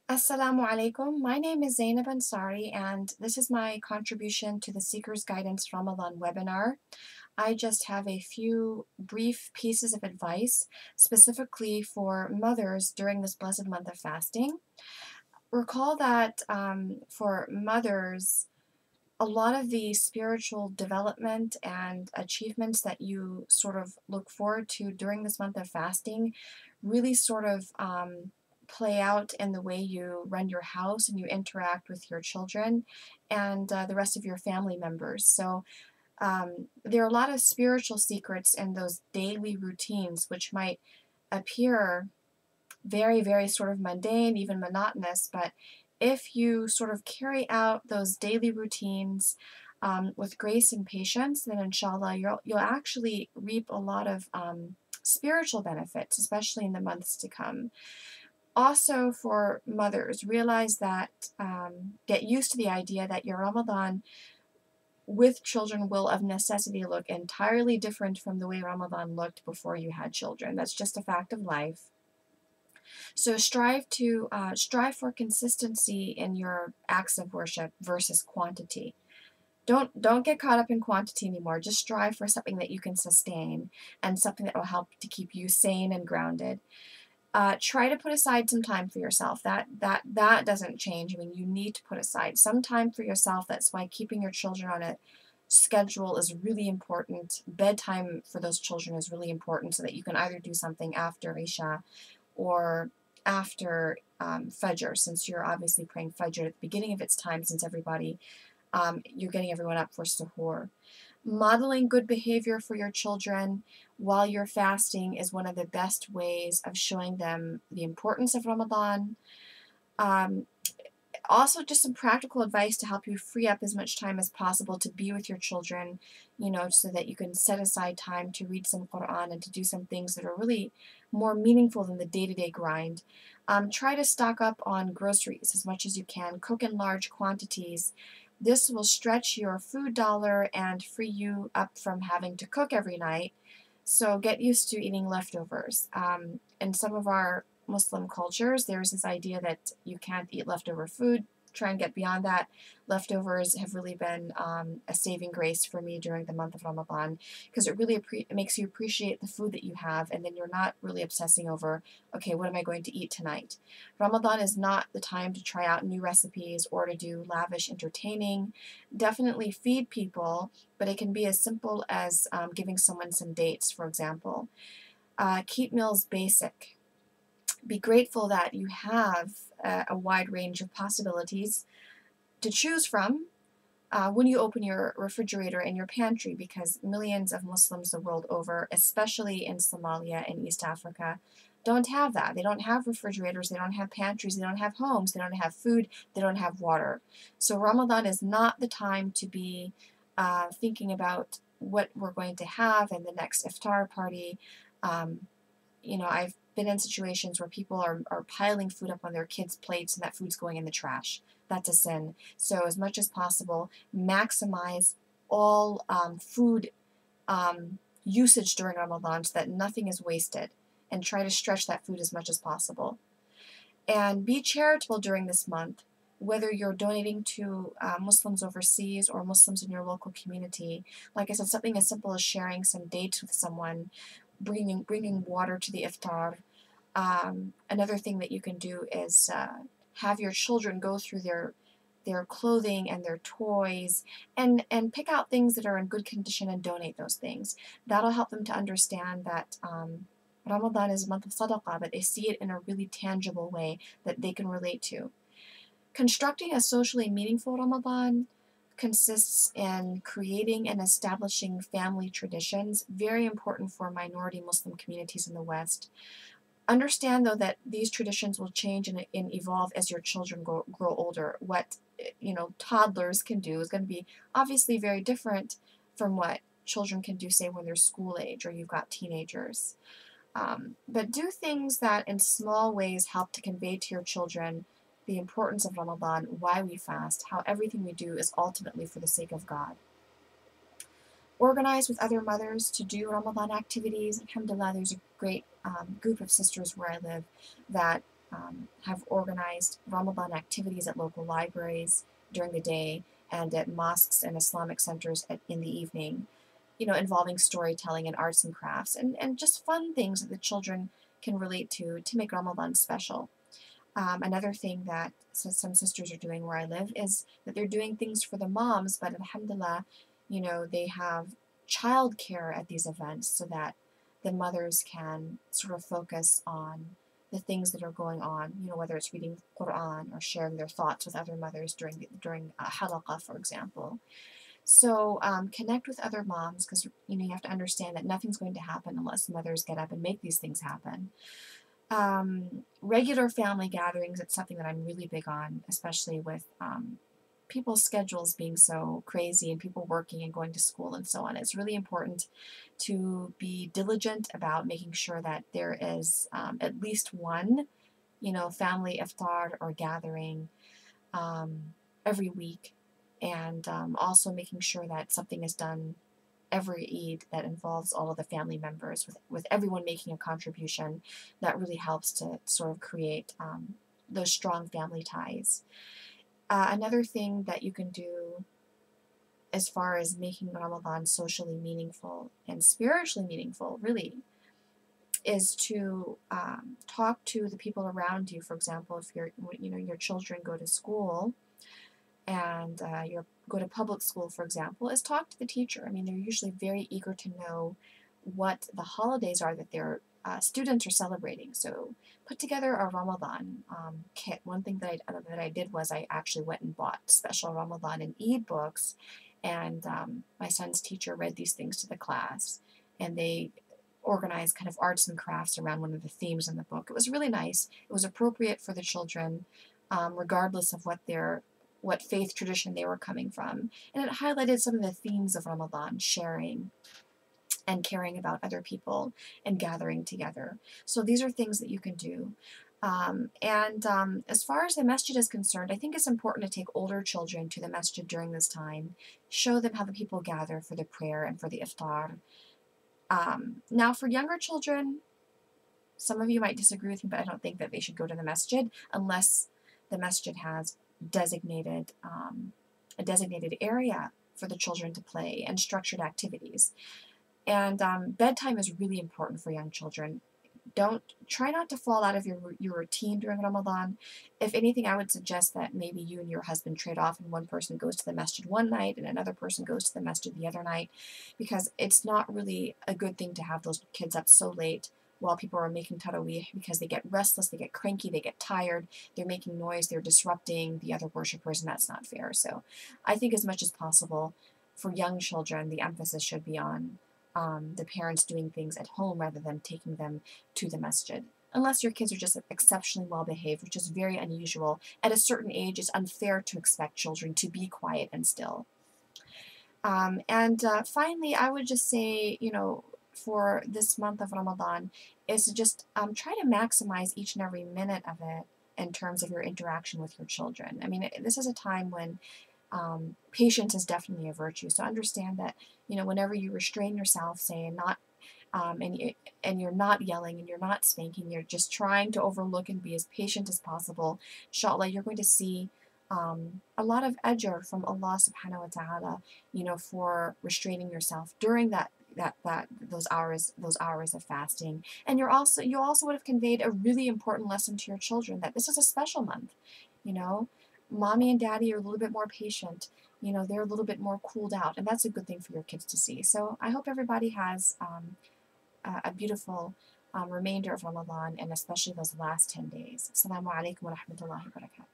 Assalamu alaikum. My name is Zaynab Ansari, and this is my contribution to the Seekers Guidance Ramadan webinar. I just have a few brief pieces of advice specifically for mothers during this blessed month of fasting. Recall that for mothers, a lot of the spiritual development and achievements that you sort of look forward to during this month of fasting really sort of play out in the way you run your house and you interact with your children and the rest of your family members. So there are a lot of spiritual secrets in those daily routines which might appear very, very sort of mundane, even monotonous, but if you sort of carry out those daily routines with grace and patience, then inshallah you'll actually reap a lot of spiritual benefits, especially in the months to come. Also, for mothers, realize that get used to the idea that your Ramadan with children will of necessity look entirely different from the way Ramadan looked before you had children. That's just a fact of life. So strive for consistency in your acts of worship versus quantity. Don't get caught up in quantity anymore. Just strive for something that you can sustain and something that will help to keep you sane and grounded. Try to put aside some time for yourself. That doesn't change. I mean, you need to put aside some time for yourself. That's why keeping your children on a schedule is really important. Bedtime for those children is really important so that you can either do something after Isha or after Fajr, since you're obviously praying Fajr at the beginning of its time, since you're getting everyone up for suhoor. Modeling good behavior for your children while you're fasting is one of the best ways of showing them the importance of Ramadan. Also, just some practical advice to help you free up as much time as possible to be with your children, so that you can set aside time to read some Qur'an and to do some things that are really more meaningful than the day-to-day grind. Try to stock up on groceries as much as you can. Cook in large quantities. This will stretch your food dollar and free you up from having to cook every night. So get used to eating leftovers. In some of our Muslim cultures, there's this idea that you can't eat leftover food. Try and get beyond that. Leftovers have really been a saving grace for me during the month of Ramadan, because it really makes you appreciate the food that you have, and then you're not really obsessing over, okay, what am I going to eat tonight? Ramadan is not the time to try out new recipes or to do lavish entertaining. Definitely feed people, but it can be as simple as giving someone some dates, for example. Keep meals basic. Be grateful that you have a wide range of possibilities to choose from when you open your refrigerator and your pantry, because millions of Muslims the world over, especially in Somalia and East Africa, don't have that. They don't have refrigerators, they don't have pantries, they don't have homes, they don't have food, they don't have water. So Ramadan is not the time to be thinking about what we're going to have in the next iftar party. I've been in situations where people are piling food up on their kids' plates and that food's going in the trash. That's a sin. So as much as possible, maximize all food usage during Ramadan so that nothing is wasted, and try to stretch that food as much as possible. And be charitable during this month, whether you're donating to Muslims overseas or Muslims in your local community. Like I said, something as simple as sharing some dates with someone, bringing water to the iftar. Another thing that you can do is have your children go through their clothing and their toys and pick out things that are in good condition and donate those things. That'll help them to understand that Ramadan is a month of sadaqah, but they see it in a really tangible way that they can relate to. Constructing a socially meaningful Ramadan consists in creating and establishing family traditions, very important for minority Muslim communities in the West. Understand, though, that these traditions will change and evolve as your children grow older. What toddlers can do is going to be obviously very different from what children can do, say, when they're school age or you've got teenagers. But do things that in small ways help to convey to your children the importance of Ramadan, why we fast, how everything we do is ultimately for the sake of God. Organize with other mothers to do Ramadan activities. Alhamdulillah, there's a great group of sisters where I live that have organized Ramadan activities at local libraries during the day and at mosques and Islamic centers in the evening, involving storytelling and arts and crafts and just fun things that the children can relate to make Ramadan special. Another thing that some sisters are doing where I live is that they're doing things for the moms, but alhamdulillah, they have childcare at these events so that the mothers can sort of focus on the things that are going on, whether it's reading Quran or sharing their thoughts with other mothers during a halaqah, for example. So connect with other moms because you have to understand that nothing's going to happen unless mothers get up and make these things happen. Regular family gatherings, it's something that I'm really big on, especially with people's schedules being so crazy and people working and going to school and so on. It's really important to be diligent about making sure that there is at least one, family iftar or gathering every week, and also making sure that something is done every Eid that involves all of the family members, with everyone making a contribution. That really helps to sort of create those strong family ties. Another thing that you can do as far as making Ramadan socially meaningful and spiritually meaningful, really, is to talk to the people around you. For example, if your children go to school and you go to public school, for example, is talk to the teacher. I mean, they're usually very eager to know what the holidays are that their students are celebrating. So put together a Ramadan kit. One thing that I did was I actually went and bought special Ramadan and Eid books, and my son's teacher read these things to the class, and they organized kind of arts and crafts around one of the themes in the book. It was really nice. It was appropriate for the children, regardless of what faith tradition they were coming from. And it highlighted some of the themes of Ramadan: sharing and caring about other people and gathering together. So these are things that you can do. As far as the masjid is concerned, I think it's important to take older children to the masjid during this time, show them how the people gather for the prayer and for the iftar. Now for younger children, some of you might disagree with me, but I don't think that they should go to the masjid unless the masjid has a designated area for the children to play and structured activities. And bedtime is really important for young children. Try not to fall out of your routine during Ramadan. If anything, I would suggest that maybe you and your husband trade off, and one person goes to the masjid one night and another person goes to the masjid the other night, because it's not really a good thing to have those kids up so late while people are making tarawih, because they get restless, they get cranky, they get tired, they're making noise, they're disrupting the other worshipers, and that's not fair. So I think as much as possible for young children, the emphasis should be on the parents doing things at home rather than taking them to the masjid. Unless your kids are just exceptionally well behaved, which is very unusual. At a certain age, it's unfair to expect children to be quiet and still. Finally, I would just say, for this month of Ramadan, is to just try to maximize each and every minute of it in terms of your interaction with your children. I mean, this is a time when patience is definitely a virtue. So understand that, whenever you restrain yourself, say, and not, and you're not yelling and you're not spanking, you're just trying to overlook and be as patient as possible, inshallah, you're going to see a lot of ajr from Allah subhanahu wa ta'ala, for restraining yourself during those hours of fasting. And you also would have conveyed a really important lesson to your children, that this is a special month. Mommy and daddy are a little bit more patient. They're a little bit more cooled out, and that's a good thing for your kids to see. So I hope everybody has a beautiful remainder of Ramadan, and especially those last 10 days. Assalamu alaikum wa rahmatullahi wa barakatuh.